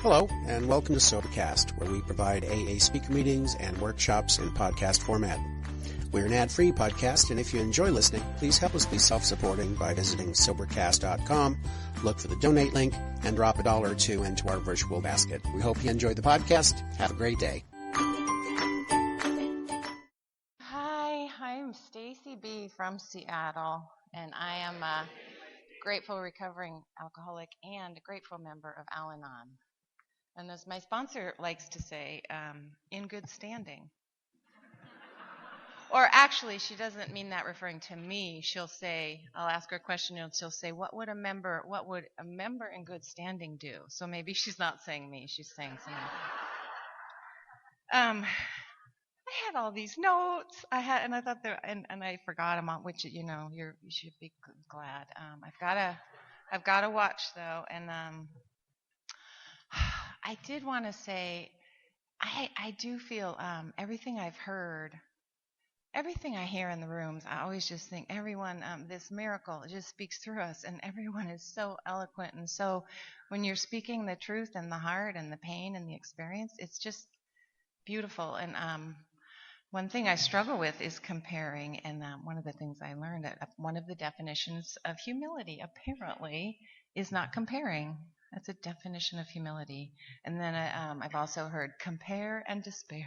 Hello, and welcome to Sobercast, where we provide AA speaker meetings and workshops in podcast format. We're an ad-free podcast, and if you enjoy listening, please help us be self-supporting by visiting Sobercast.com, look for the donate link, and drop $1 or $2 into our virtual basket. We hope you enjoy the podcast. Have a great day. Hi, I'm Stacy B from Seattle, and I am a grateful recovering alcoholic and a grateful member of Al-anon. And as my sponsor likes to say, in good standing. Or actually, she doesn't mean that referring to me. She'll say, I'll ask her a question, and she'll say, what would a member in good standing do? So maybe she's not saying me, she's saying something. I had all these notes. I thought and I forgot them all, which you should be glad. I've got to watch though, and I did want to say, I do feel everything I've heard, everything I hear in the rooms. I always just think everyone, this miracle just speaks through us, and everyone is so eloquent, and so when you're speaking the truth and the heart and the pain and the experience, it's just beautiful. And one thing I struggle with is comparing, and one of the things I learned, one of the definitions of humility apparently is not comparing. That's a definition of humility. And then I've also heard compare and despair.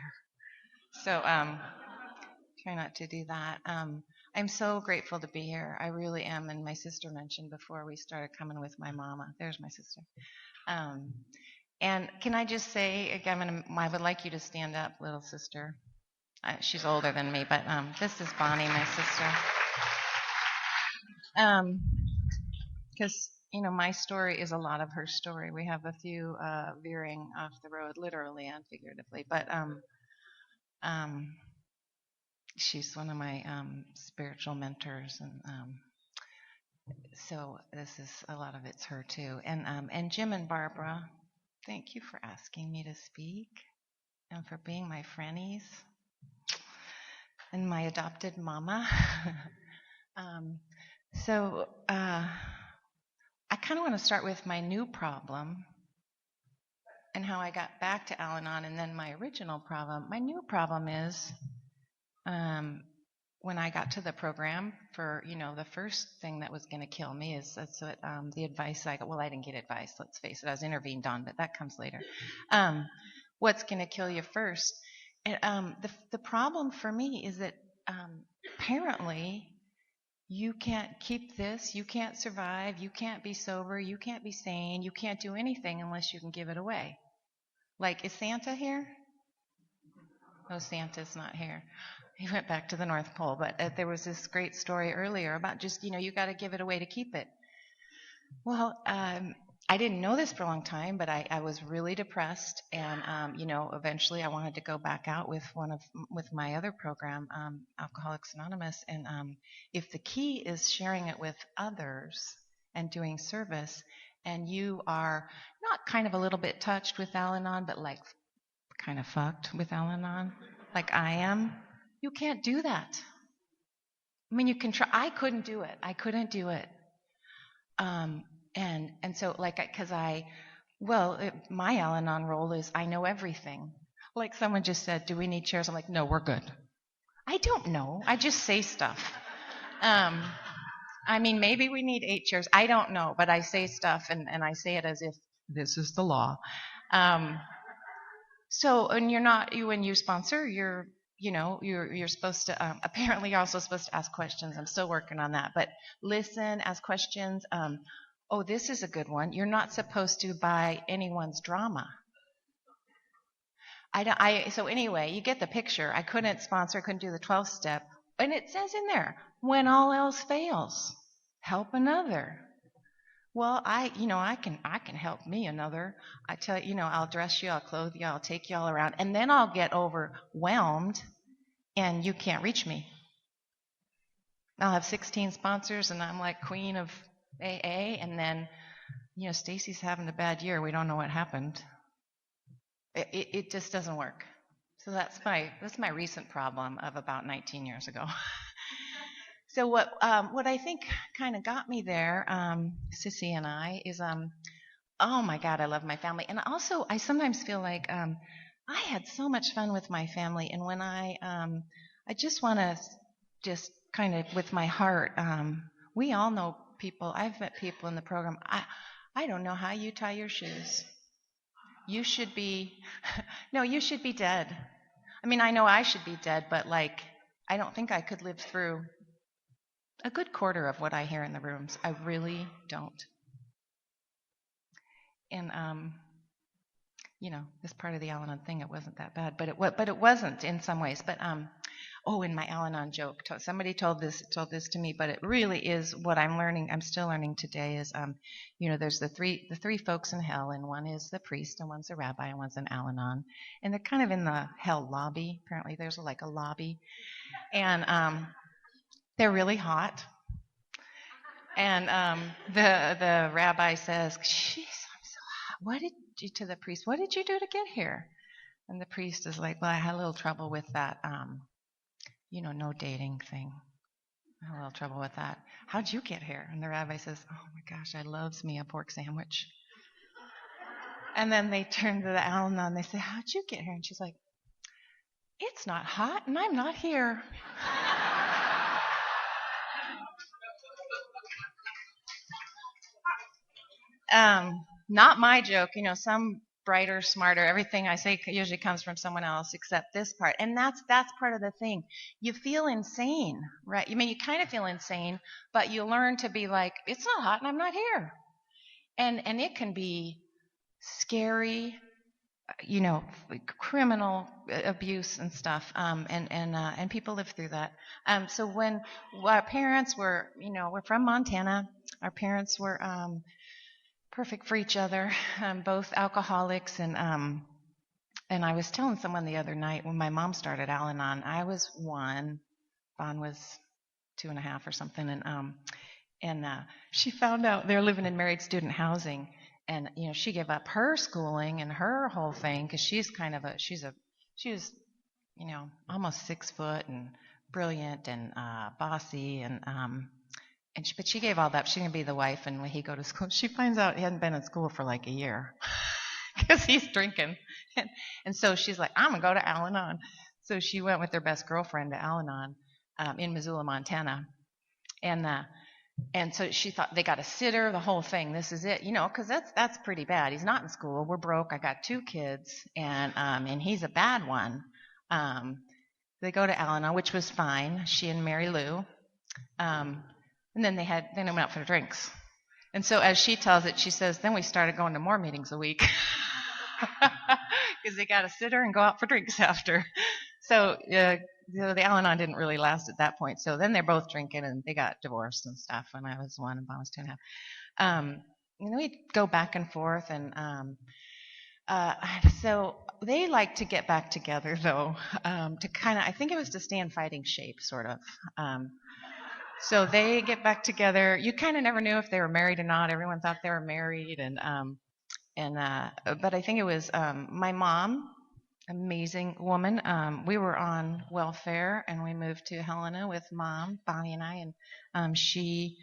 So try not to do that. I'm so grateful to be here. I really am. And my sister mentioned before we started coming with my mama. There's my sister. And can I just say, again, I would like you to stand up, little sister. She's older than me, but this is Bonnie, my sister. Because my story is a lot of her story. We have a few veering off the road, literally and figuratively. But she's one of my spiritual mentors, and so this is a lot of it's her too. And Jim and Barbara, thank you for asking me to speak and for being my friendies and my adopted mama. So I kind of want to start with my new problem and how I got back to Al-anon, and then my original problem. My new problem is when I got to the program for, the first thing that was going to kill me is that's what the advice I got. Well, I didn't get advice, let's face it. I was intervened on, but that comes later. What's going to kill you first? And the problem for me is that apparently you can't keep this, you can't survive, you can't be sober, you can't be sane, you can't do anything unless you can give it away. Like, is Santa here? No, Santa's not here. He went back to the North Pole, but there was this great story earlier about just, you got to give it away to keep it. Well, I didn't know this for a long time, but I was really depressed, and eventually I wanted to go back out with my other program, Alcoholics Anonymous, and if the key is sharing it with others and doing service, and you are not kind of a little bit touched with Al-anon, but like kind of fucked with Al-anon, like I am, you can't do that. I mean, you can try. I couldn't do it. And so, because my Al-anon role is I know everything. Like someone just said, do we need chairs? I'm like, no, we're good. I don't know. I just say stuff. Maybe we need 8 chairs. I don't know, but I say stuff, and I say it as if this is the law. So, and when you sponsor, you're supposed to, apparently you're also supposed to ask questions. I'm still working on that, but listen, ask questions. Oh, this is a good one. You're not supposed to buy anyone's drama. So anyway, you get the picture. I couldn't sponsor, I couldn't do the 12th step. And it says in there, when all else fails, help another. Well, I can help me another. I tell you, I'll dress you, I'll clothe you, I'll take you all around. And then I'll get overwhelmed and you can't reach me. I'll have 16 sponsors and I'm like queen of AA, and then, Stacy's having a bad year. We don't know what happened. It just doesn't work. So that's my recent problem of about 19 years ago. So what I think kind of got me there, Sissy and I, is Oh my God, I love my family. And also, I sometimes feel like I had so much fun with my family. And when I just want to just kind of with my heart, we all know people. I've met people in the program. I don't know how you tie your shoes. You should be, no, you should be dead. I mean, I know I should be dead, but like, I don't think I could live through a good quarter of what I hear in the rooms. I really don't. And this part of the Al-Anon thing, it wasn't that bad, but it wasn't in some ways. But in my Al-Anon joke, somebody told this to me, but it really is what I'm learning. I'm still learning today is, there's the three folks in hell, and one is the priest, and one's a rabbi, and one's an Al-Anon, and they're kind of in the hell lobby. Apparently, there's like a lobby, and they're really hot. And the rabbi says, "Jeez, I'm so hot. What did you to the priest? What did you do to get here?" And the priest is like, "Well, I had a little trouble with that, no dating thing. I had a little trouble with that. How'd you get here?" And the rabbi says, "Oh my gosh, I loves me a pork sandwich." And then they turn to the Al-Anon and they say, "How'd you get here?" And she's like, "It's not hot, and I'm not here." Not my joke. Some brighter, smarter. Everything I say usually comes from someone else, except this part. And that's part of the thing. You feel insane, right? You kind of feel insane, but you learn to be like, it's not hot, and I'm not here. And it can be scary, criminal abuse and stuff. And people live through that. So when our parents were, we're from Montana. Our parents were perfect for each other, both alcoholics, and I was telling someone the other night when my mom started Al-Anon, I was 1, Bon was 2.5 or something, and she found out they're living in married student housing, and she gave up her schooling and her whole thing because she's she was almost 6 foot and brilliant and bossy but she gave all that. She's going to be the wife, and when he go to school, she finds out he hadn't been in school for like a year because he's drinking. And so she's like, I'm going to go to Al-Anon. So she went with her best girlfriend to Al-Anon in Missoula, Montana. And so she thought they got a sitter, the whole thing. This is it, because that's pretty bad. He's not in school. We're broke. I got 2 kids, and he's a bad one. They go to Al-Anon, which was fine. She and Mary Lou. And then they went out for drinks. And so as she tells it, she says, then we started going to more meetings a week because they got a sitter and go out for drinks after. So the Al-Anon didn't really last at that point. So then they're both drinking, and they got divorced and stuff when I was 1 and Bob was 2.5. We'd go back and forth, and so they like to get back together, though, to kind of, I think it was to stay in fighting shape, sort of. So they get back together. You kind of never knew if they were married or not. Everyone thought they were married, but I think it was my mom, amazing woman. We were on welfare, and we moved to Helena with Mom, Bonnie, and I. And she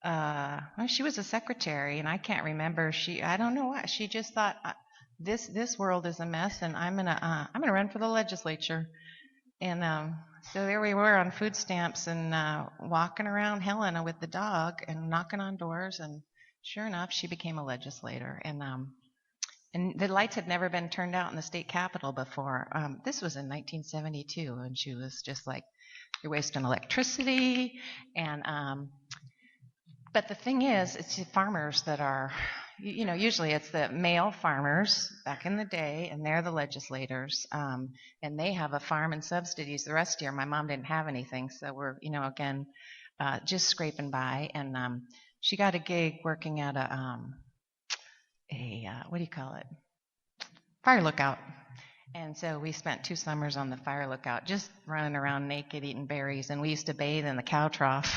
was a secretary, and I can't remember. I don't know why. She just thought this world is a mess, and I'm gonna run for the legislature. And so there we were on food stamps and walking around Helena with the dog and knocking on doors. And sure enough, she became a legislator. And the lights had never been turned out in the state capitol before. This was in 1972, and she was just like, "You're wasting electricity." And but the thing is, it's the farmers that are, usually it's the male farmers back in the day, and they're the legislators, and they have a farm and subsidies the rest of the year. My mom didn't have anything, so we're, again, just scraping by. And she got a gig working at a what do you call it? Fire lookout. And so we spent 2 summers on the fire lookout, just running around naked, eating berries, and we used to bathe in the cow trough.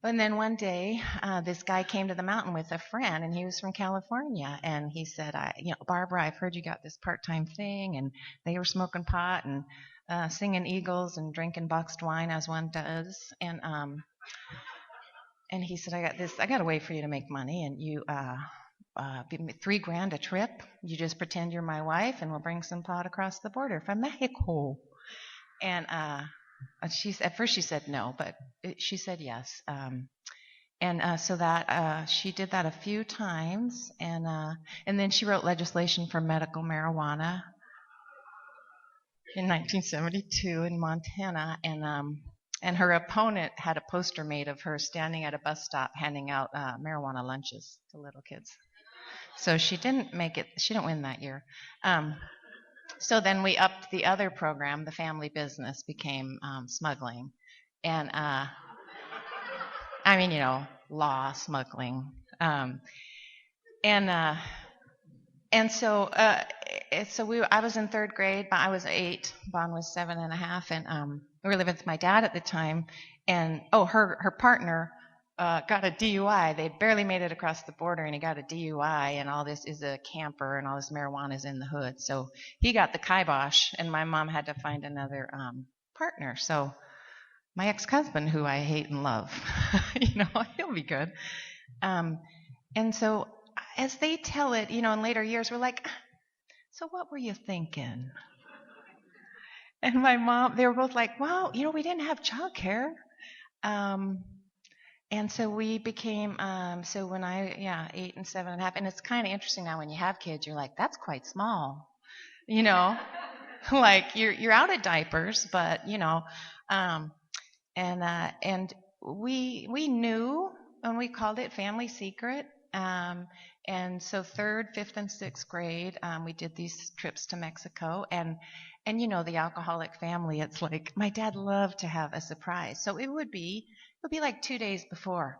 And then one day, this guy came to the mountain with a friend, and he was from California. And he said, "Barbara, I've heard you got this part-time thing." And they were smoking pot and singing Eagles and drinking boxed wine, as one does. And and he said, I got a way for you to make money, and you give me $3,000 a trip. You just pretend you're my wife, and we'll bring some pot across the border from Mexico. And at first she said no, but she said yes. So that she did that a few times, and then she wrote legislation for medical marijuana in 1972 in Montana, and her opponent had a poster made of her standing at a bus stop handing out marijuana lunches to little kids. So she didn't make it. She didn't win that year. So then we upped the other program. The family business became smuggling, and law smuggling, so I was in third grade. I was 8. Bon was 7.5, and we were living with my dad at the time. And her partner got a DUI. They barely made it across the border, and he got a DUI. And all this is a camper, and all this marijuana is in the hood. So he got the kibosh, and my mom had to find another partner. So my ex-husband, who I hate and love, he'll be good. And so as they tell it, in later years, we're like, so what were you thinking? And my mom, they were both like, well, we didn't have childcare. And so we became, so when 8 and 7.5, and it's kind of interesting now when you have kids, you're like, that's quite small, like you're out of diapers, but, and we knew, and we called it family secret. And so 3rd, 5th, and 6th grade, we did these trips to Mexico, and the alcoholic family, it's like my dad loved to have a surprise. So it would be like 2 days before.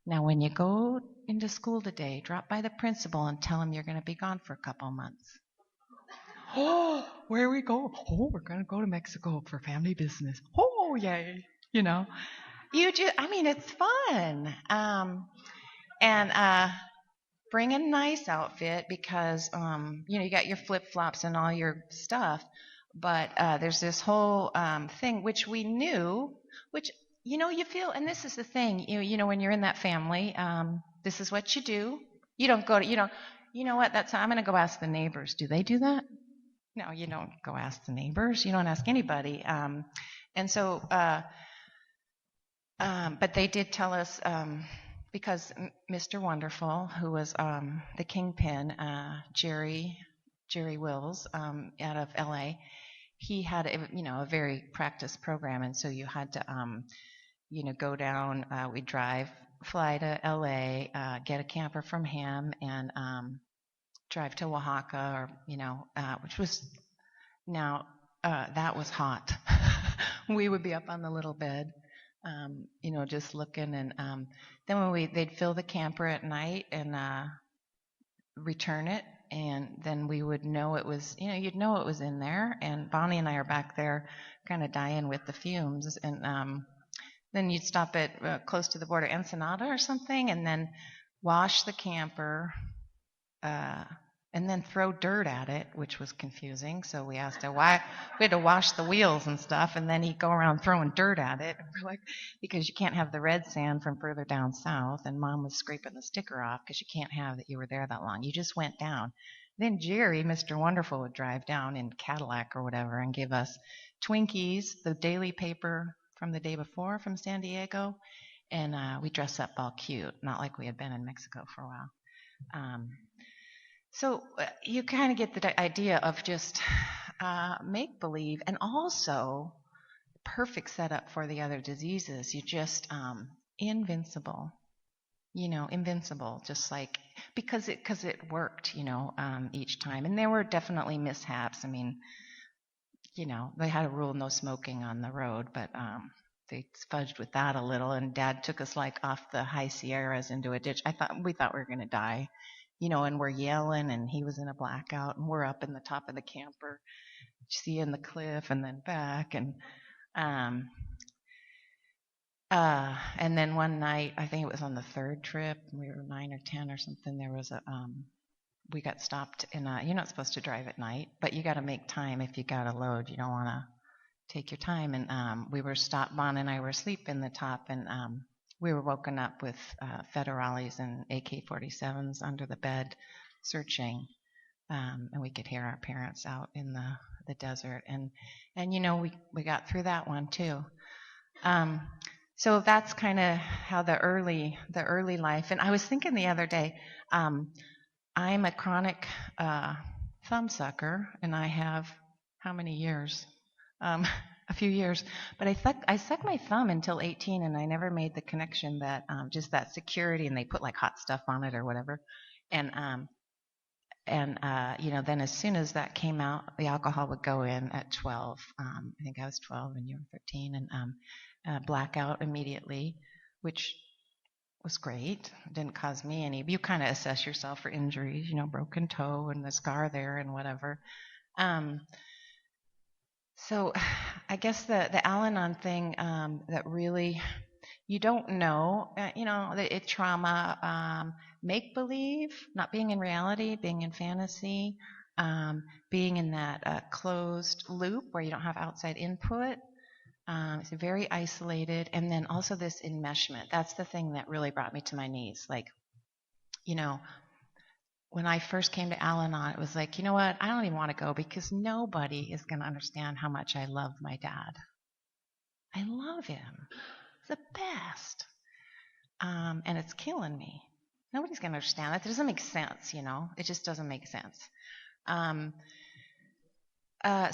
Now, when you go into school today, drop by the principal and tell him you're going to be gone for a couple of months. Oh, where are we going? Oh, we're going to go to Mexico for family business. Oh, yay. It's fun. And bring a nice outfit because, you got your flip-flops and all your stuff. But there's this whole thing, which we knew, which, you feel, and this is the thing, when you're in that family, this is what you do. You don't go to, you know what, I'm going to go ask the neighbors. Do they do that? No, you don't go ask the neighbors. You don't ask anybody. And so, but they did tell us, because Mr. Wonderful, who was the kingpin, Jerry Wills, out of LA, he had a very practiced program, and so you had to go down. We'd fly to LA, get a camper from him, and drive to Oaxaca, or which was that was hot. We would be up on the little bed, just looking, and then they'd fill the camper at night and return it, and then we would know it was, you'd know it was in there, and Bonnie and I are back there kind of dying with the fumes, and then you'd stop at close to the border, Ensenada or something, and then wash the camper, and then throw dirt at it, which was confusing. So we asked her why. We had to wash the wheels and stuff, and then he'd go around throwing dirt at it. And we're like, because you can't have the red sand from further down south. And Mom was scraping the sticker off because you can't have that you were there that long. You just went down. Then Jerry, Mr. Wonderful, would drive down in Cadillac or whatever and give us Twinkies, the daily paper from the day before from San Diego, and we dress up all cute, not like we had been in Mexico for a while. So you kind of get the idea of just make-believe, and also perfect setup for the other diseases. You just invincible, invincible, just like, because it worked, each time. And there were definitely mishaps. I mean, they had a rule, no smoking on the road, but they fudged with that a little, and Dad took us like off the high Sierras into a ditch. We thought we were going to die. And we're yelling, and he was in a blackout, and we're up in the top of the camper, seeing the cliff, and then back, and then one night, I think it was on the 3rd trip, we were 9 or 10 or something, there was we got stopped in you're not supposed to drive at night, but you got to make time if you got a load. You don't want to take your time, and we were stopped. Bon and I were asleep in the top, and we were woken up with federales and AK-47s under the bed searching, and we could hear our parents out in the desert. And we got through that one too. So that's kind of how the early life. And I was thinking the other day, I'm a chronic thumb sucker, and I have how many years? A few years. But I sucked my thumb until 18, and I never made the connection that just that security, and they put like hot stuff on it or whatever. And then as soon as that came out, the alcohol would go in at 12. I think I was 12 and you were 13, and blackout immediately, which was great. It didn't cause me any. You kind of assess yourself for injuries, broken toe and the scar there and whatever. So I guess the Al-anon thing that really, you don't know, it's trauma, make-believe, not being in reality, being in fantasy, being in that closed loop where you don't have outside input. It's very isolated. And then also this enmeshment. That's the thing that really brought me to my knees. Like, when I first came to Al-anon, it was like, you know what? I don't even want to go because nobody is going to understand how much I love my dad. I love him. He's the best. And it's killing me. Nobody's going to understand that. It doesn't make sense, It just doesn't make sense.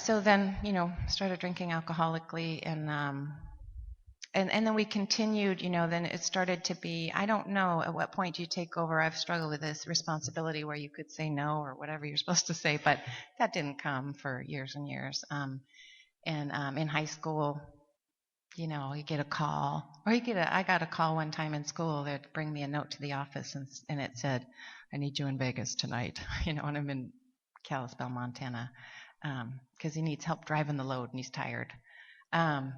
So then, started drinking alcoholically, and then we continued, then it started to be, I don't know at what point you take over. I've struggled with this responsibility where you could say no or whatever you're supposed to say, but that didn't come for years and years. And in high school, you get a call, or I got a call one time in school. They'd bring me a note to the office, and it said, I need you in Vegas tonight, and I'm in Kalispell, Montana, because he needs help driving the load and he's tired. And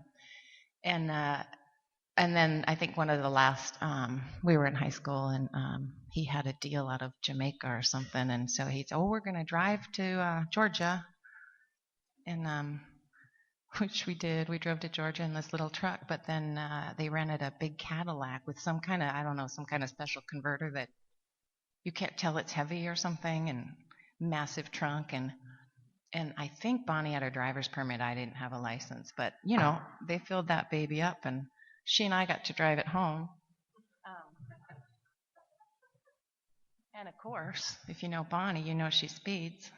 then I think one of the last, we were in high school, and he had a deal out of Jamaica or something, and so he said, we're going to drive to Georgia, and which we did. We drove to Georgia in this little truck, but then they rented a big Cadillac with some kind of special converter that you can't tell it's heavy or something, and massive trunk, and I think Bonnie had her driver's permit. I didn't have a license, but they filled that baby up, and she and I got to drive it home. And of course, if you know Bonnie, she speeds.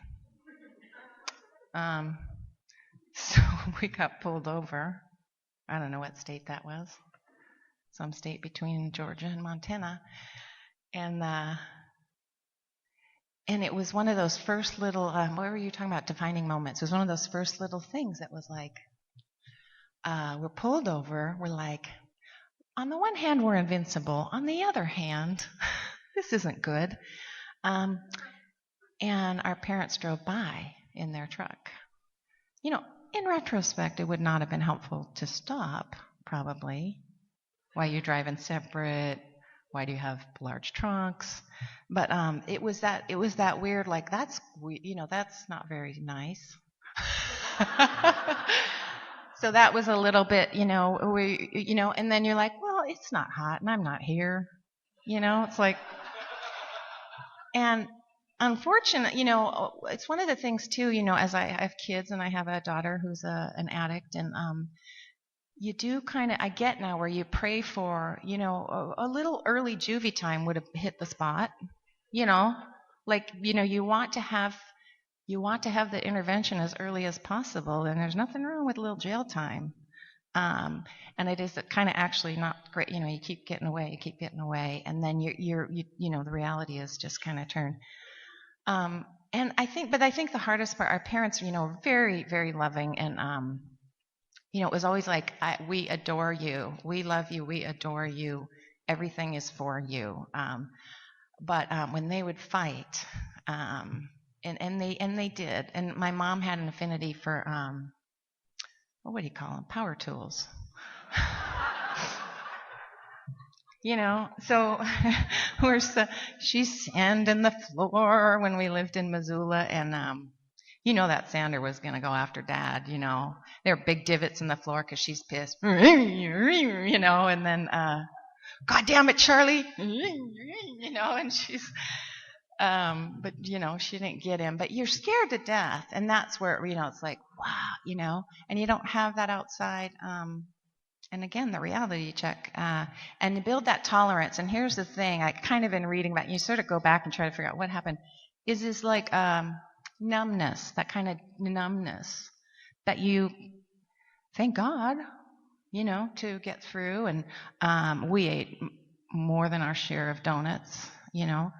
So we got pulled over. I don't know what state that was. Some state between Georgia and Montana. And it was one of those first little, what were you talking about, defining moments? It was one of those first little things that was like, we're pulled over. We're like, on the one hand, we're invincible. On the other hand, this isn't good. And our parents drove by in their truck. In retrospect, it would not have been helpful to stop, probably. Why are you driving separate? Why do you have large trunks? But it was that weird, like, that's not very nice. So that was a little bit, and then you're like, well, it's not hot and I'm not here. It's like, and unfortunately, it's one of the things too, as I have kids and I have a daughter who's an addict, and you do I get now where you pray for, a little early juvie time would have hit the spot, like, you want to have the intervention as early as possible, and there's nothing wrong with a little jail time. And it is kind of actually not great, you keep getting away, and then you're the reality is just kind of turned. And I think the hardest part, our parents, very, very loving, and it was always like, we adore you, we love you, we adore you, everything is for you. But when they would fight, and they did, and my mom had an affinity for what do you call them? Power tools. So she sanded the floor when we lived in Missoula, and that sander was going to go after Dad. There were big divots in the floor because she's pissed. And then God damn it, Charlie. And she's, but, she didn't get him. But you're scared to death. And that's where, it's like, wow, and you don't have that outside. And again, the reality check, and to build that tolerance. And here's the thing, I kind of been reading about, you sort of go back and try to figure out what happened, is this like numbness, that kind of numbness that you, thank God, to get through. And we ate more than our share of donuts, the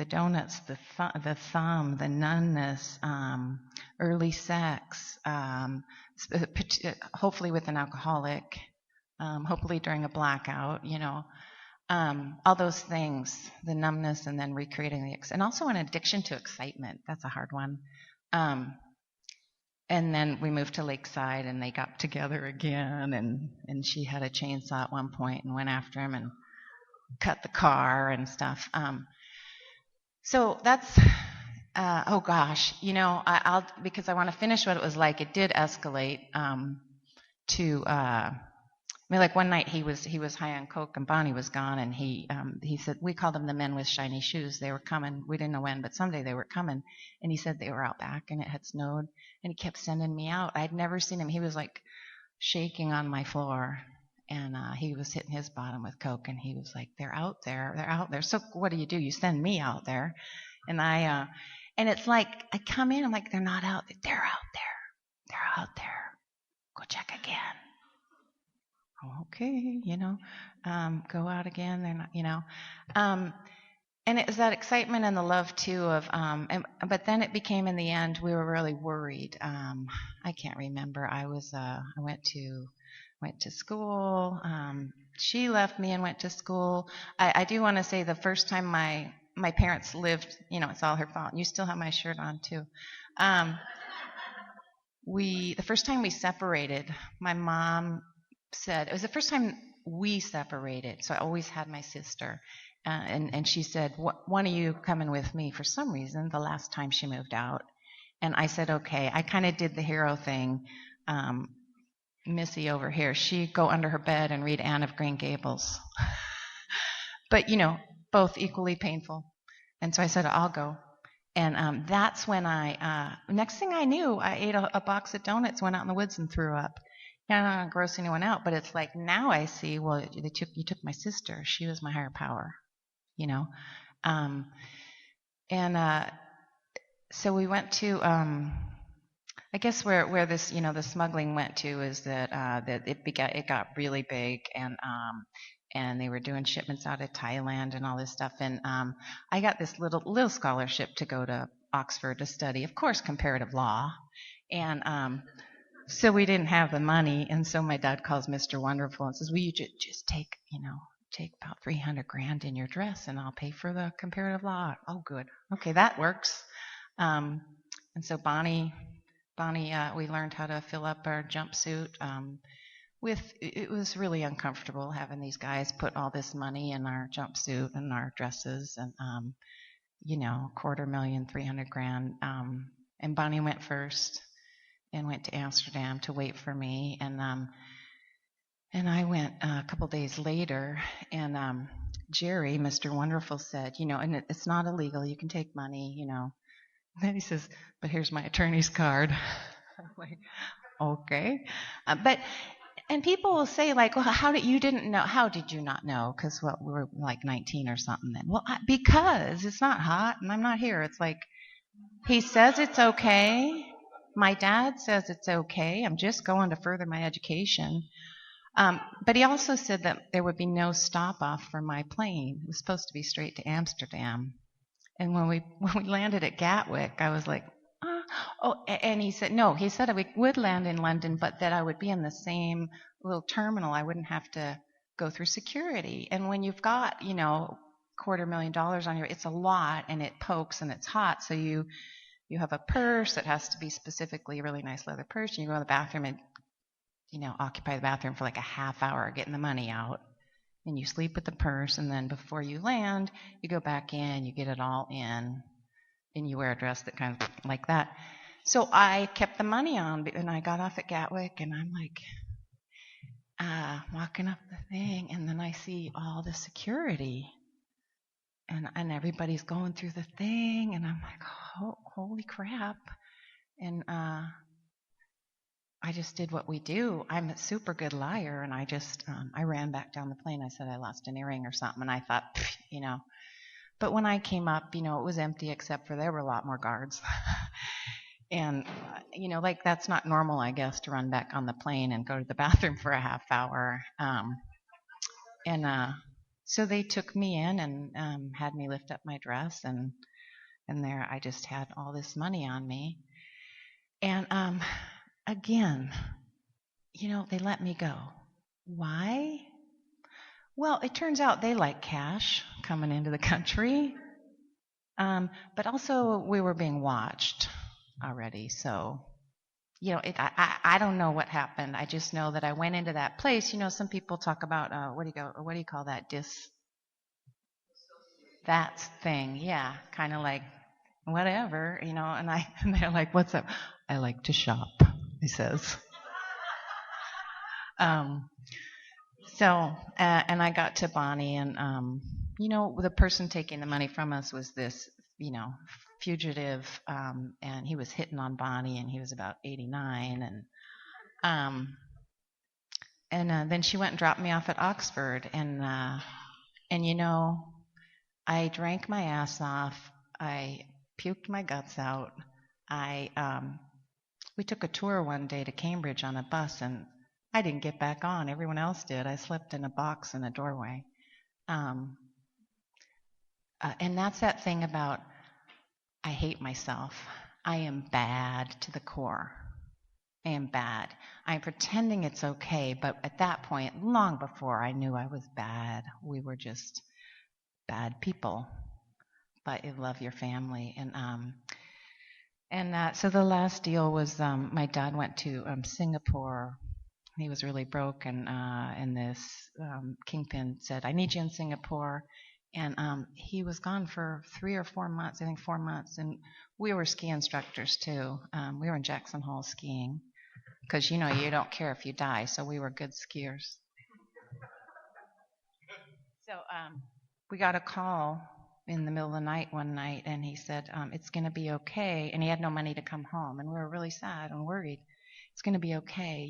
donuts, the thumb, the numbness, early sex, hopefully with an alcoholic, hopefully during a blackout, all those things, the numbness, and then recreating and also an addiction to excitement. That's a hard one. And then we moved to Lakeside, and they got together again, and she had a chainsaw at one point and went after him and cut the car and stuff. So that's, oh gosh, I'll because I want to finish what it was like. It did escalate to, like one night he was high on coke and Bonnie was gone, and he said, we called them the men with shiny shoes. They were coming. We didn't know when, but someday they were coming. And he said they were out back and it had snowed, and he kept sending me out. I'd never seen him. He was like shaking on my floor. And he was hitting his bottom with coke, and he was like, they're out there. They're out there. So what do? You send me out there. And and it's like, I come in, I'm like, they're not out there. They're out there. They're out there. Go check again. Oh, okay, go out again. They're not, and it was that excitement and the love too of, but then it became, in the end, we were really worried. I can't remember. I went to school. She left me and went to school. I do want to say the first time my parents lived, it's all her fault. You still have my shirt on too. The first time we separated, my mom said, it was the first time we separated. So I always had my sister. And she said, one of you coming with me for some reason the last time she moved out. And I said, okay. I kind of did the hero thing. Missy over here, she'd go under her bed and read Anne of Green Gables. But, both equally painful. And so I said, I'll go. And that's when next thing I knew, I ate a box of donuts, went out in the woods and threw up. I don't want to gross anyone out, but it's like now I see, well, you took my sister. She was my higher power, So we went to, I guess where this, the smuggling went to is that it got really big, and they were doing shipments out of Thailand and all this stuff. And I got this little scholarship to go to Oxford to study, of course, comparative law. And so we didn't have the money, and so my dad calls Mr. Wonderful and says, "Will you just take about $300,000 in your dress, and I'll pay for the comparative law." Oh, good. Okay, that works. And so Bonnie, we learned how to fill up our jumpsuit. It was really uncomfortable having these guys put all this money in our jumpsuit and our dresses, and $250,000, $300,000. And Bonnie went first and went to Amsterdam to wait for me, and I went a couple days later, and Jerry, Mr. Wonderful, said, and it's not illegal, you can take money, And then he says, "But here's my attorney's card." I'm like, okay, and people will say, like, well, how did you not know? Because we were like 19 or something then. Well, because it's not hot and I'm not here. It's like, he says it's okay. My dad says it's okay. I'm just going to further my education. But he also said that there would be no stop off for my plane. It was supposed to be straight to Amsterdam. And when we landed at Gatwick, I was like, and he said, no, he said we would land in London, but that I would be in the same little terminal. I wouldn't have to go through security. And when you've got, $250,000 on it's a lot, and it pokes and it's hot. So you have a purse that has to be specifically a really nice leather purse. And you go to the bathroom and, occupy the bathroom for like a half hour getting the money out. And you sleep with the purse. And then before you land, you go back in, you get it all in. And you wear a dress that kind of like that. So I kept the money on, and I got off at Gatwick, and I'm like, walking up the thing, and then I see all the security, and everybody's going through the thing, and I'm like, holy crap. And I just did what we do. I'm a super good liar, and I ran back down the plane. I said I lost an earring or something, and I thought, But when I came up, it was empty except for there were a lot more guards. And, that's not normal, I guess, to run back on the plane and go to the bathroom for a half hour. So they took me in and had me lift up my dress, and there I just had all this money on me. And again, they let me go. Why? Well, it turns out they like cash coming into the country. But also we were being watched already. So, I don't know what happened. I just know that I went into that place. Some people talk about, what do you call that? That thing. Yeah. Kind of like, whatever, and they're like, what's up? I like to shop, he says. And I got to Bonnie, and, the person taking the money from us was this, fugitive, and he was hitting on Bonnie, and he was about 89, and then she went and dropped me off at Oxford, and I drank my ass off. I puked my guts out. We took a tour one day to Cambridge on a bus, and I didn't get back on. Everyone else did. I slept in a box in a doorway. And that's that thing about, I hate myself. I am bad to the core. I am bad. I'm pretending it's okay, but at that point, long before I knew I was bad, we were just bad people. But you love your family. So the last deal was, my dad went to Singapore. He was really broke, and this kingpin said, I need you in Singapore. And he was gone for 3 or 4 months, I think 4 months. And we were ski instructors too. We were in Jackson Hole skiing because, you don't care if you die. So we were good skiers. So we got a call in the middle of the night one night, and he said, it's going to be okay. And he had no money to come home. And we were really sad and worried. It's going to be okay.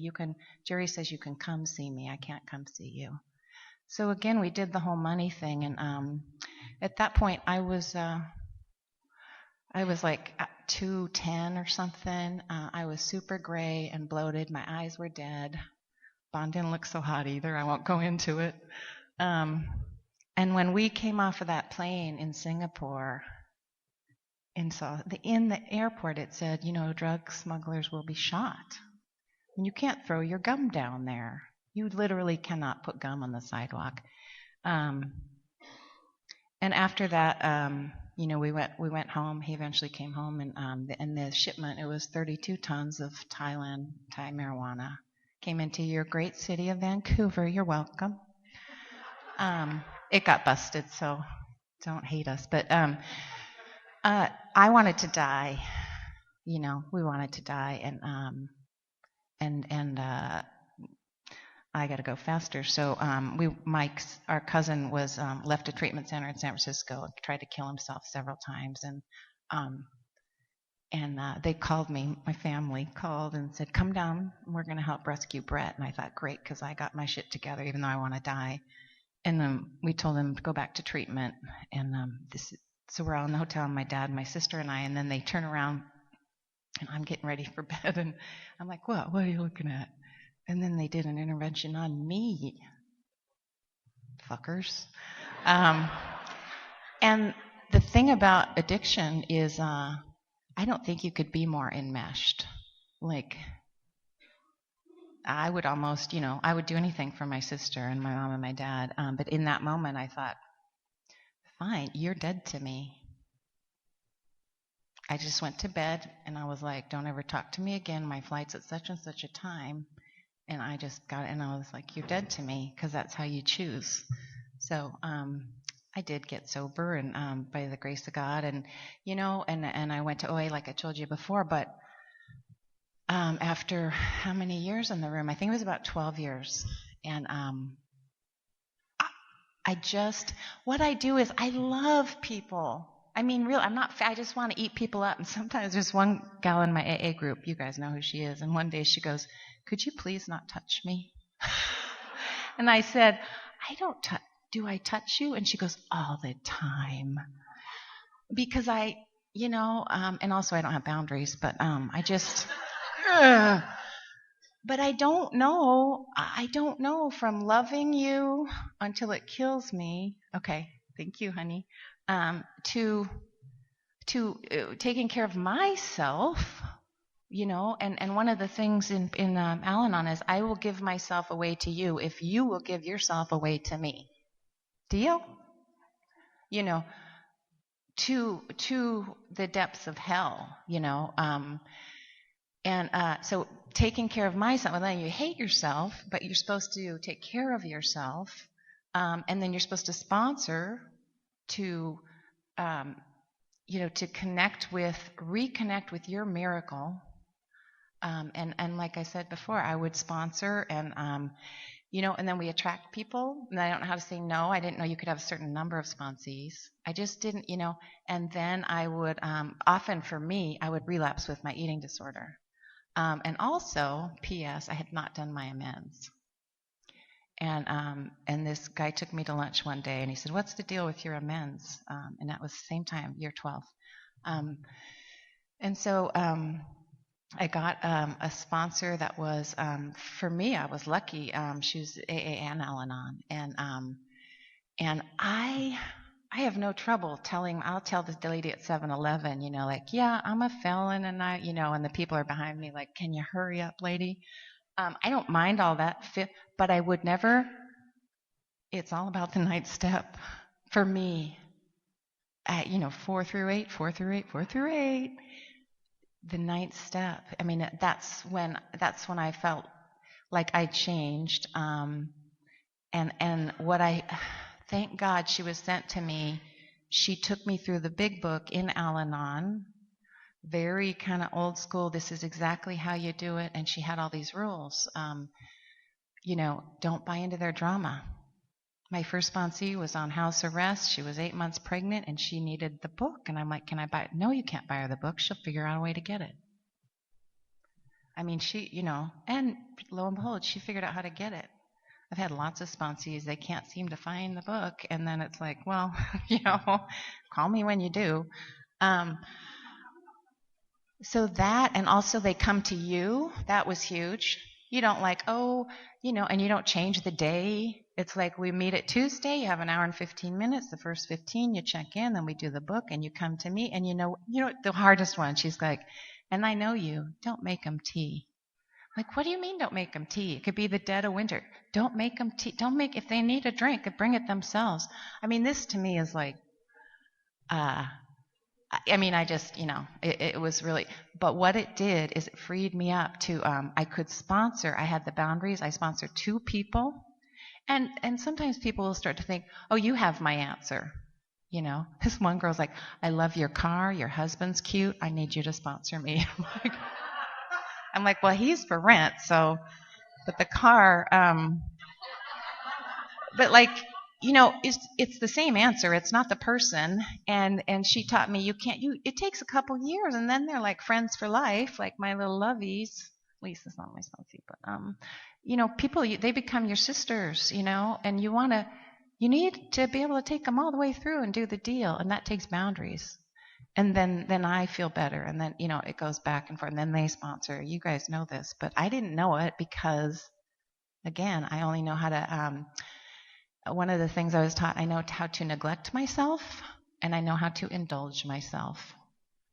Jerry says you can come see me. I can't come see you. So again, we did the whole money thing, and at that point, I was like 210 or something. I was super gray and bloated. My eyes were dead. Bon didn't look so hot either. I won't go into it. And when we came off of that plane in Singapore, and in the airport, it said, drug smugglers will be shot. And you can't throw your gum down there. You literally cannot put gum on the sidewalk. And after that, we went home. He eventually came home, and the shipment, it was 32 tons of Thai marijuana, came into your great city of Vancouver. You're welcome. It got busted, so don't hate us. But I wanted to die. We wanted to die, and I got to go faster. So our cousin was left a treatment center in San Francisco and tried to kill himself several times. And they called me, my family called and said, come down, we're going to help rescue Brett. And I thought, great, because I got my shit together, even though I want to die. And we told them to go back to treatment. And so we're all in the hotel, my dad, my sister, and I. And then they turn around, and I'm getting ready for bed. And I'm like, what are you looking at? And then they did an intervention on me. Fuckers. And the thing about addiction is I don't think you could be more enmeshed. Like, I would almost, I would do anything for my sister and my mom and my dad. But in that moment, I thought, fine, you're dead to me. I just went to bed, and I was like, don't ever talk to me again. My flight's at such and such a time. And I just got it, and I was like, you're dead to me, because that's how you choose. So I did get sober, and by the grace of God, and and I went to OA like I told you before. But after how many years in the room? I think it was about 12 years. And what I do is I love people. I mean, real. I just want to eat people up. And sometimes there's one gal in my AA group. You guys know who she is. And one day she goes, "Could you please not touch me?" And I said, "Do I touch you?" And she goes, "All the time." Because and also I don't have boundaries, but I just, but I don't know from loving you until it kills me. Okay, thank you, honey. To taking care of myself, and one of the things in Al-anon is I will give myself away to you if you will give yourself away to me. Deal? To the depths of hell, so taking care of myself, and then you hate yourself, but you're supposed to take care of yourself, and then you're supposed to sponsor to, to reconnect with your miracle. And like I said before, I would sponsor and, and then we attract people. And I don't know how to say no. I didn't know you could have a certain number of sponsees. I just didn't, and then I would, often for me, I would relapse with my eating disorder. And also, P.S., I had not done my amends. And this guy took me to lunch one day and he said, "What's the deal with your amends?" And that was the same time, year 12. And so, I got a sponsor that was, for me, I was lucky. She was AA and Al-anon. And I have no trouble I'll tell this lady at 7-Eleven, yeah, I'm a felon and and the people are behind me like, "Can you hurry up, lady?" I don't mind all that, but I would never, it's all about the ninth step for me. 4 through 8, 4 through 8, 4 through 8. The ninth step. I mean, that's when I felt like I changed. And thank God she was sent to me. She took me through the big book in Al-anon, very kind of old school. This is exactly how you do it. And she had all these rules. Don't buy into their drama. My first sponsee was on house arrest. She was 8 months pregnant and she needed the book. And I'm like, "Can I buy it?" "No, you can't buy her the book. She'll figure out a way to get it." I mean, she, and lo and behold, she figured out how to get it. I've had lots of sponsees. They can't seem to find the book. And then it's like, well, call me when you do. So that, and also they come to you. That was huge. You don't like, and you don't change the day. It's like we meet at Tuesday, you have an hour and 15 minutes. The first 15, you check in, then we do the book, and you come to me. And the hardest one, she's like, "And I know you, don't make them tea." I'm like, "What do you mean don't make them tea? It could be the dead of winter. Don't make them tea. If they need a drink, bring it themselves." I mean, this to me is like, I just, it was really, but what it did is it freed me up to, I could sponsor, I had the boundaries, I sponsored 2 people, and sometimes people will start to think, "Oh, you have my answer." This one girl's like, "I love your car, your husband's cute, I need you to sponsor me." I'm like, "Well, he's for rent, so," but the car, but like, it's the same answer. It's not the person. And she taught me it takes a couple years and then they're like friends for life, like my little lovies. Lisa's not my sponsee, but, people, they become your sisters, and you need to be able to take them all the way through and do the deal. And that takes boundaries. And then I feel better. And then, it goes back and forth. And then they sponsor. You guys know this, but I didn't know it because, again, I only know how to, one of the things I was taught, I know how to neglect myself and I know how to indulge myself,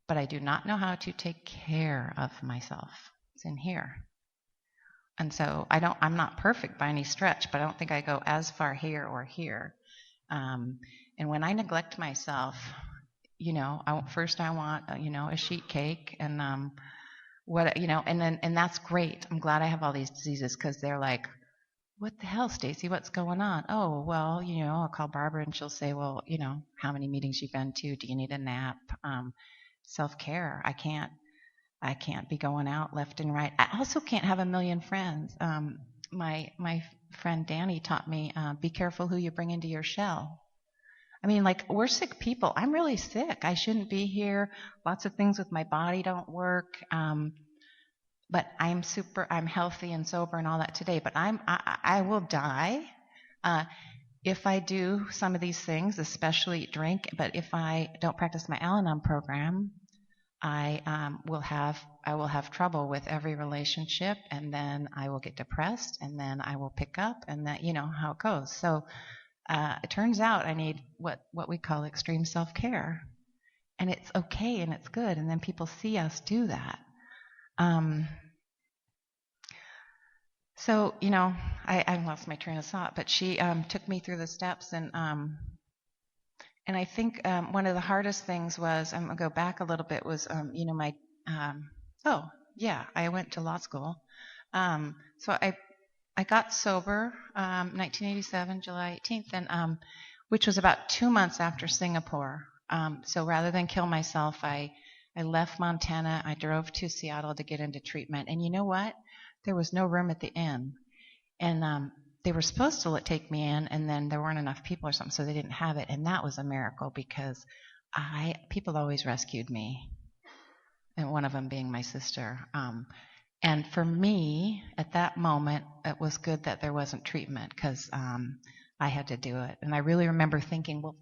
but I do not know how to take care of myself. It's in here. And so I'm not perfect by any stretch, but I don't think I go as far here or here. And when I neglect myself, first I want, a sheet cake and, and that's great. I'm glad I have all these diseases because they're like, "What the hell, Stacy? What's going on?" "Oh, well, I'll call Barbara and she'll say, well, how many meetings you've been to? Do you need a nap?" Self-care. I can't be going out left and right. I also can't have a million friends. my friend Danny taught me, be careful who you bring into your shell. I mean, like, we're sick people. I'm really sick. I shouldn't be here. Lots of things with my body don't work. But I'm healthy and sober and all that today. But I will die if I do some of these things, especially drink. But if I don't practice my Al-anon program, I will have trouble with every relationship, and then I will get depressed, and then I will pick up, and that, you know how it goes. So it turns out I need what we call extreme self-care, and it's okay and it's good, and then people see us do that. So, you know, I lost my train of thought, but she took me through the steps, and I think one of the hardest things was, I'm going to go back a little bit, was, you know, I went to law school. So I got sober 1987, July 18th, and which was about 2 months after Singapore. So rather than kill myself, I left Montana. I drove to Seattle to get into treatment. And you know what? There was no room at the inn. And they were supposed to take me in, and then there weren't enough people or something, so they didn't have it. And that was a miracle, because people always rescued me, and one of them being my sister. And for me, at that moment, it was good that there wasn't treatment, because I had to do it. And I really remember thinking, well,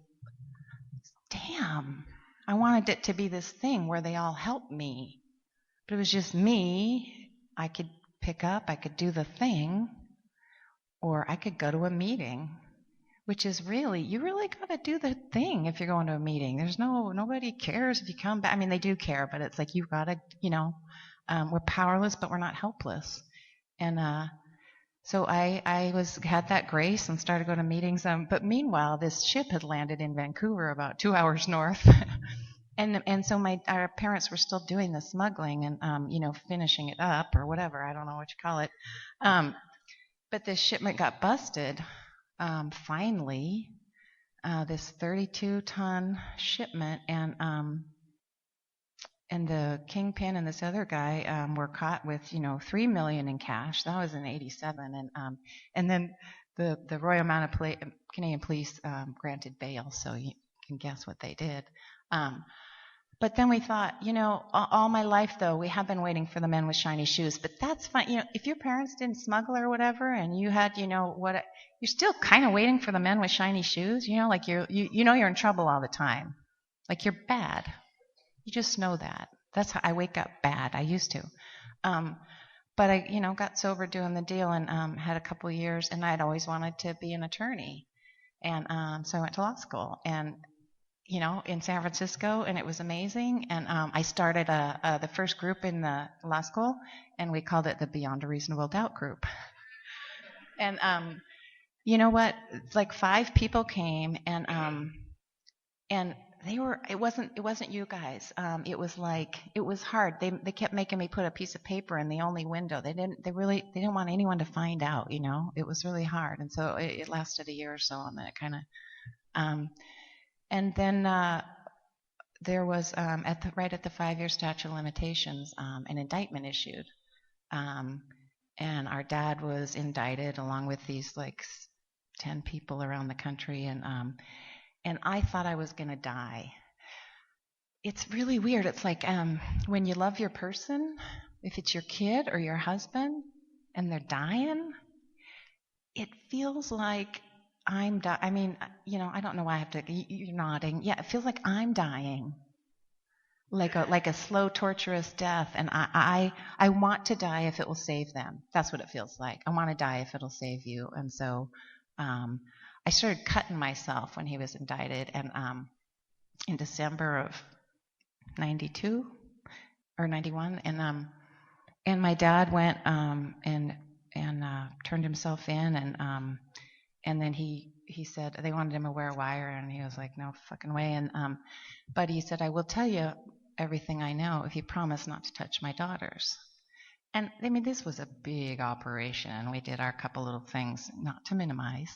damn, I wanted it to be this thing where they all helped me. But it was just me. I could pick up, I could do the thing, or I could go to a meeting, which is you really got to do the thing if you're going to a meeting. Nobody cares if you come back. I mean, they do care, but it's like you've got to, you know, we're powerless, but we're not helpless. And so I had that grace and started going to meetings. But meanwhile, this ship had landed in Vancouver, about 2 hours north. And so our parents were still doing the smuggling and, you know, finishing it up or whatever. I don't know what you call it. But this shipment got busted, finally, this 32-ton shipment. And the kingpin and this other guy were caught with, you know, $3 million in cash. That was in '87. And then the Royal Mounted Canadian Police granted bail, so you can guess what they did. But then we thought, you know, all my life, though, we have been waiting for the men with shiny shoes. But that's fine. You know, if your parents didn't smuggle or whatever, and you had, you know, you're still kind of waiting for the men with shiny shoes. You know, like you know you're in trouble all the time. Like you're bad. You just know that. That's how I wake up bad. I used to. But I, you know, got sober doing the deal, and had a couple of years, and I'd always wanted to be an attorney. And so I went to law school, and you know, in San Francisco, and it was amazing. And I started the first group in the law school, and we called it the Beyond a Reasonable Doubt group. And you know what? It's like 5 people came, and they were. It wasn't you guys. It was hard. They kept making me put a piece of paper in the only window. They didn't want anyone to find out. You know, it was really hard, and so it lasted a year or so, and then it kind of. And then there was, right at the 5-year statute of limitations, an indictment issued. And our dad was indicted along with these 10 people around the country. And I thought I was going to die. It's really weird. It's like when you love your person, if it's your kid or your husband, and they're dying, it feels like I mean, you know, I don't know why I have to. You're nodding. Yeah, it feels like I'm dying, like a slow, torturous death. And I want to die if it will save them. That's what it feels like. I want to die if it'll save you. And so, I started cutting myself when he was indicted, and in December of '92 or '91, and my dad went and turned himself in, and then he said they wanted him to wear a wire, and he was like, no fucking way. And but he said, I will tell you everything I know if you promise not to touch my daughters. And I mean, this was a big operation, and we did our couple little things, not to minimize.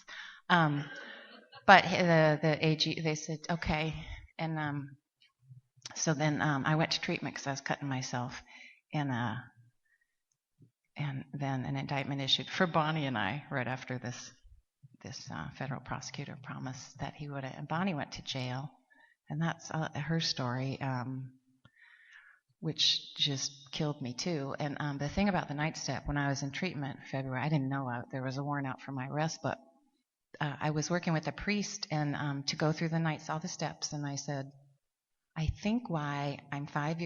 But the AG, they said, okay. And so then I went to treatment because I was cutting myself. And and then an indictment issued for Bonnie and I right after this federal prosecutor promised that he would. And Bonnie went to jail, and that's her story, which just killed me too. And the thing about the night step, when I was in treatment in February, I didn't know there was a warrant out for my arrest, but I was working with a priest and to go through the nights, all the steps, and I said, I think why I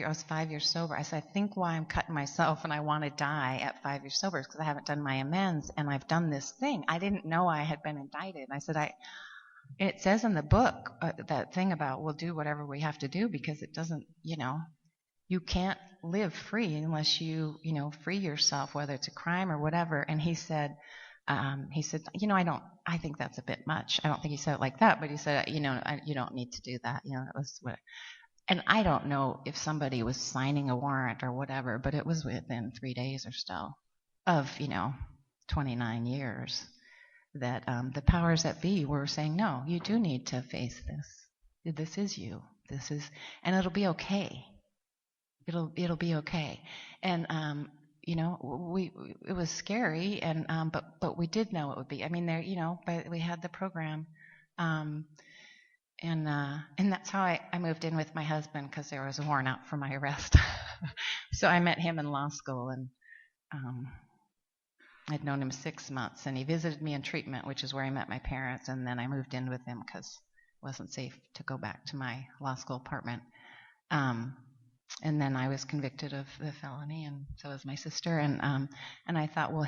was 5 years sober. I said, I think why I'm cutting myself and I want to die at 5 years sober is because I haven't done my amends and I've done this thing. I didn't know I had been indicted. And I said, it says in the book that thing about we'll do whatever we have to do because it doesn't, you can't live free unless you free yourself, whether it's a crime or whatever. And he said, I think that's a bit much. I don't think he said it like that, but he said, you don't need to do that. That was what. And I don't know if somebody was signing a warrant or whatever, but it was within 3 days or so of, 29 years that the powers that be were saying, no, you do need to face this. This is you. And it'll be okay. It'll be okay. And, it was scary, and but we did know it would be. I mean, we had the program, and that's how I moved in with my husband, because there was a warrant out for my arrest. So I met him in law school, and I'd known him 6 months, and he visited me in treatment, which is where I met my parents, and then I moved in with him because it wasn't safe to go back to my law school apartment. And then I was convicted of the felony, and so was my sister. And I thought, well,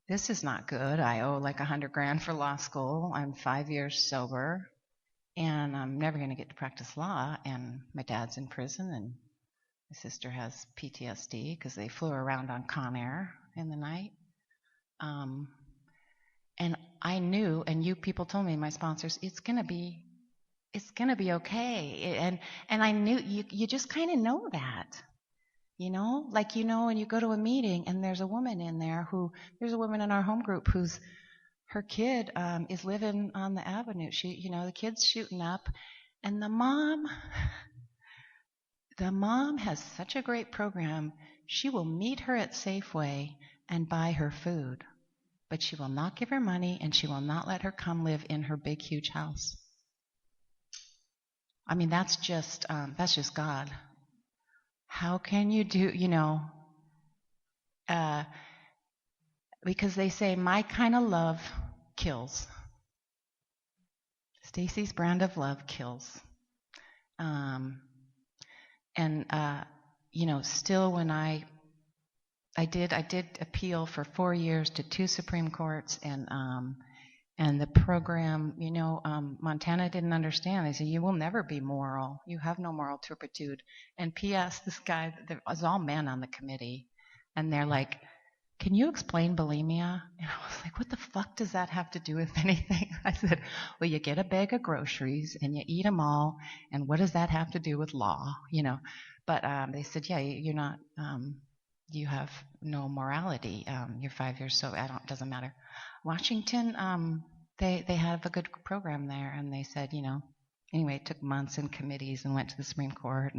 this is not good. I owe like $100,000 for law school. I'm 5 years sober, and I'm never going to get to practice law. And my dad's in prison, and my sister has PTSD because they flew around on Con Air in the night. And I knew, and you people told me, my sponsors, it's going to be okay. And I knew, you just kind of know that, like, when you go to a meeting and there's a woman in there there's a woman in our home group her kid is living on the avenue. The kid's shooting up, and the mom has such a great program. She will meet her at Safeway and buy her food, but she will not give her money, and she will not let her come live in her big, huge house. I mean, that's just God. How can you do, because they say my kind of love kills. Stacy's brand of love kills. Still when I did appeal for 4 years to 2 Supreme Courts, and the program, Montana didn't understand. They said, you will never be moral. You have no moral turpitude. And P.S., this guy, there was all men on the committee, and they're like, can you explain bulimia? And I was like, what the fuck does that have to do with anything? I said, well, you get a bag of groceries, and you eat them all, and what does that have to do with law? But they said, yeah, you're not, you have no morality. You're 5 years, so it doesn't matter. Washington, they have a good program there, and they said, anyway, it took months in committees and went to the Supreme Court,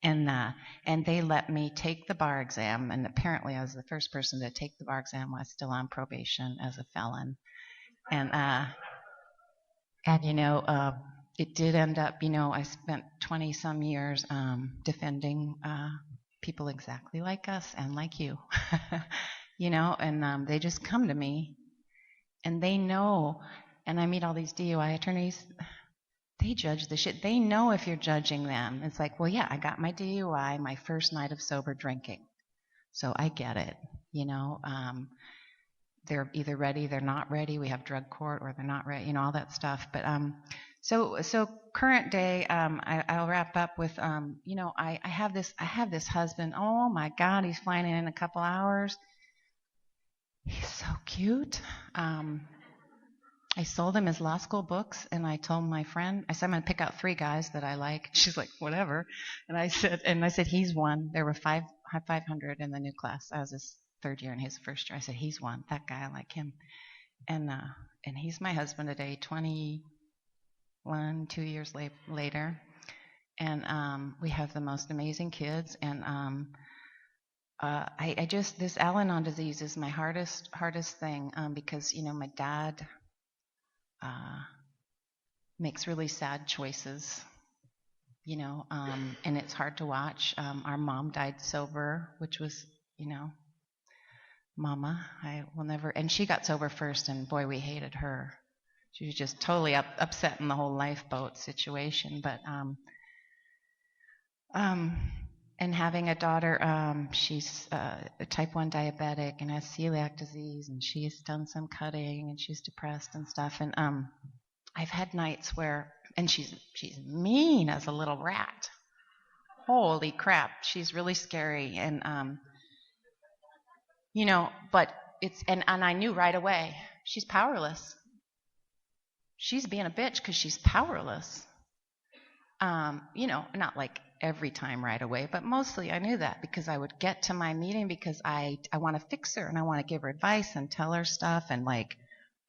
and they let me take the bar exam, and apparently I was the first person to take the bar exam while I was still on probation as a felon, and it did end up, I spent 20 some years defending people exactly like us and like you, and they just come to me. And they know, and I meet all these DUI attorneys, they judge the shit. They know if you're judging them. It's like, well, yeah, I got my DUI my first night of sober drinking. So I get it, They're either ready, they're not ready. We have drug court, or they're not ready, all that stuff. But so current day, I'll wrap up with, I have this husband. Oh my God, he's flying in a couple hours. He's so cute. I sold him his law school books, and I told my friend, I said, I'm going to pick out 3 guys that I like. She's like, whatever. And I said, he's one. There were 500 in the new class. I was his 3rd year, and he's the 1st year. I said, he's one. That guy, I like him. And he's my husband today, 2 years later. And we have the most amazing kids. And I just, this Al-anon disease is my hardest thing, because, my dad makes really sad choices, and it's hard to watch. Our mom died sober, which was, Mama, I will never, and she got sober first, and boy, we hated her. She was just totally upset in the whole lifeboat situation, but, and having a daughter, she's a type 1 diabetic and has celiac disease, and she's done some cutting, and she's depressed and stuff. And I've had nights where, and she's mean as a little rat. Holy crap, she's really scary. And but it's, and I knew right away, she's powerless. She's being a bitch because she's powerless. Not like every time right away, but mostly I knew that because I would get to my meeting because I want to fix her and I want to give her advice and tell her stuff, and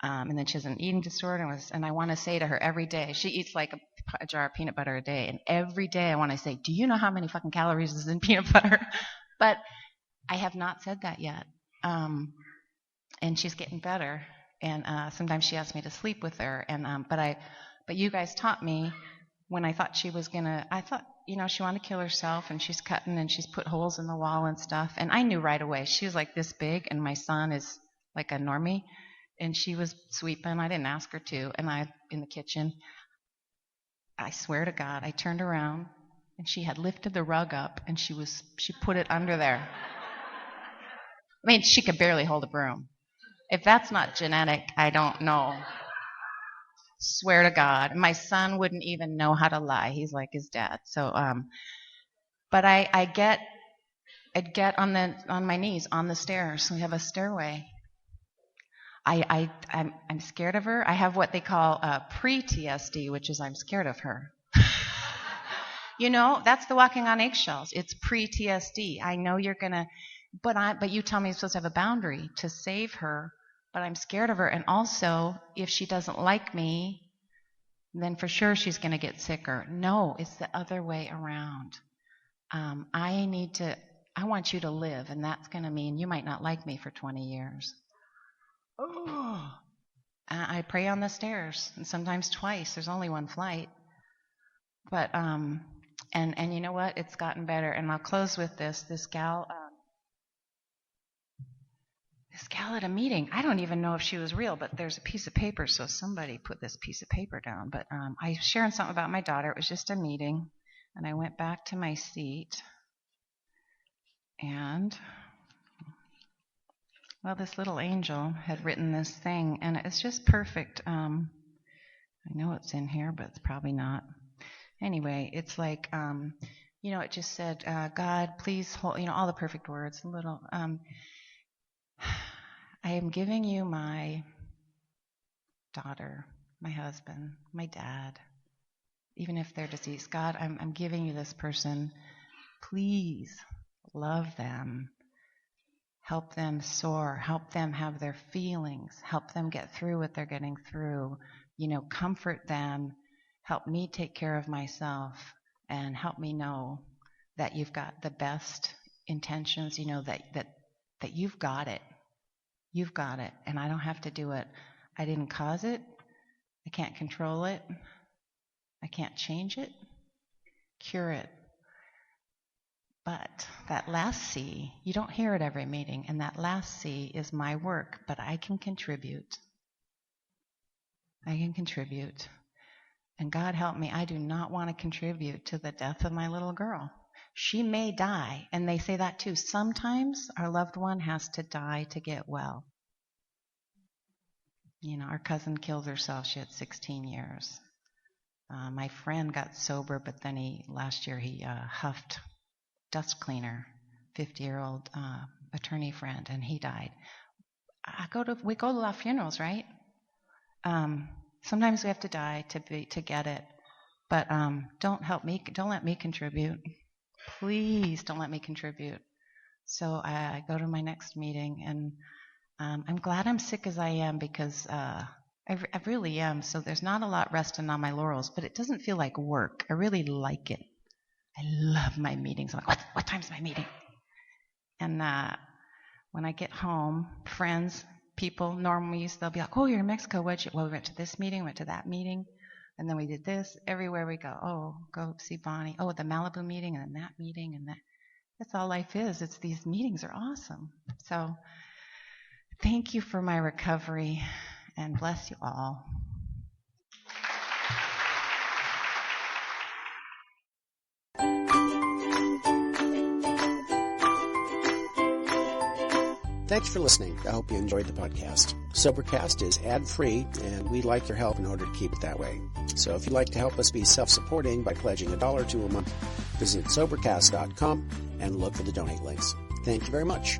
and then she has an eating disorder, and I want to say to her every day, she eats like a jar of peanut butter a day, and every day I want to say, do you know how many fucking calories is in peanut butter? But I have not said that yet, and she's getting better, and sometimes she asks me to sleep with her, and but you guys taught me. When I thought she was I thought, she wanted to kill herself, and she's cutting and she's put holes in the wall and stuff. And I knew right away. She was like this big, and my son is like a normie, and she was sweeping. I didn't ask her to. And in the kitchen, I swear to God, I turned around, and she had lifted the rug up, and she put it under there. I mean, she could barely hold a broom. If that's not genetic, I don't know. Swear to God, my son wouldn't even know how to lie. He's like his dad. So, but I'd get on my knees on the stairs. We have a stairway. I'm scared of her. I have what they call pre-TSD, which is I'm scared of her. That's the walking on eggshells. It's pre-TSD. I know you're gonna, but you tell me I'm supposed to have a boundary to save her. But I'm scared of her, and also, if she doesn't like me, then for sure she's going to get sicker. No, it's the other way around. I want you to live, and that's going to mean you might not like me for 20 years. Oh. I pray on the stairs, and sometimes twice. There's only one flight. But, and you know what? It's gotten better, and I'll close with this. This gal at a meeting, I don't even know if she was real, but there's a piece of paper, so somebody put this piece of paper down. But I was sharing something about my daughter. It was just a meeting, and I went back to my seat, and, well, this little angel had written this thing, and it's just perfect. I know it's in here, but it's probably not. Anyway, it's like, it just said, God, please hold, all the perfect words, a little... I am giving you my daughter, my husband, my dad, even if they're deceased. God, I'm giving you this person. Please love them. Help them soar. Help them have their feelings. Help them get through what they're getting through. Comfort them. Help me take care of myself, and help me know that you've got the best intentions, that you've got it. You've got it, and I don't have to do it. I didn't cause it. I can't control it. I can't change it, cure it. But that last C, you don't hear it every meeting, and that last C is my work, but I can contribute. I can contribute. And God help me, I do not want to contribute to the death of my little girl. She may die, and they say that too. Sometimes our loved one has to die to get well. Our cousin killed herself. She had 16 years. My friend got sober, but then last year he huffed dust cleaner, 50-year-old attorney friend, and he died. We go to our funerals, right? Sometimes we have to die to get it, but don't let me contribute. Please don't let me contribute. So I go to my next meeting, and I'm glad I'm sick as I am, because I really am. So there's not a lot resting on my laurels, but it doesn't feel like work. I really like it. I love my meetings. I'm like, what time's my meeting? And when I get home, friends, people, normally they'll be like, oh, you're in Mexico. Well, we went to this meeting, went to that meeting, and then we did this. Everywhere we go, oh, go see Bonnie. Oh, the Malibu meeting, and then that meeting, and that. That's all life is. It's these meetings are awesome. So thank you for my recovery, and bless you all. Thanks for listening. I hope you enjoyed the podcast. Sobercast is ad-free, and we'd like your help in order to keep it that way. So if you'd like to help us be self-supporting by pledging $1 or $2 a month, visit Sobercast.com and look for the donate links. Thank you very much.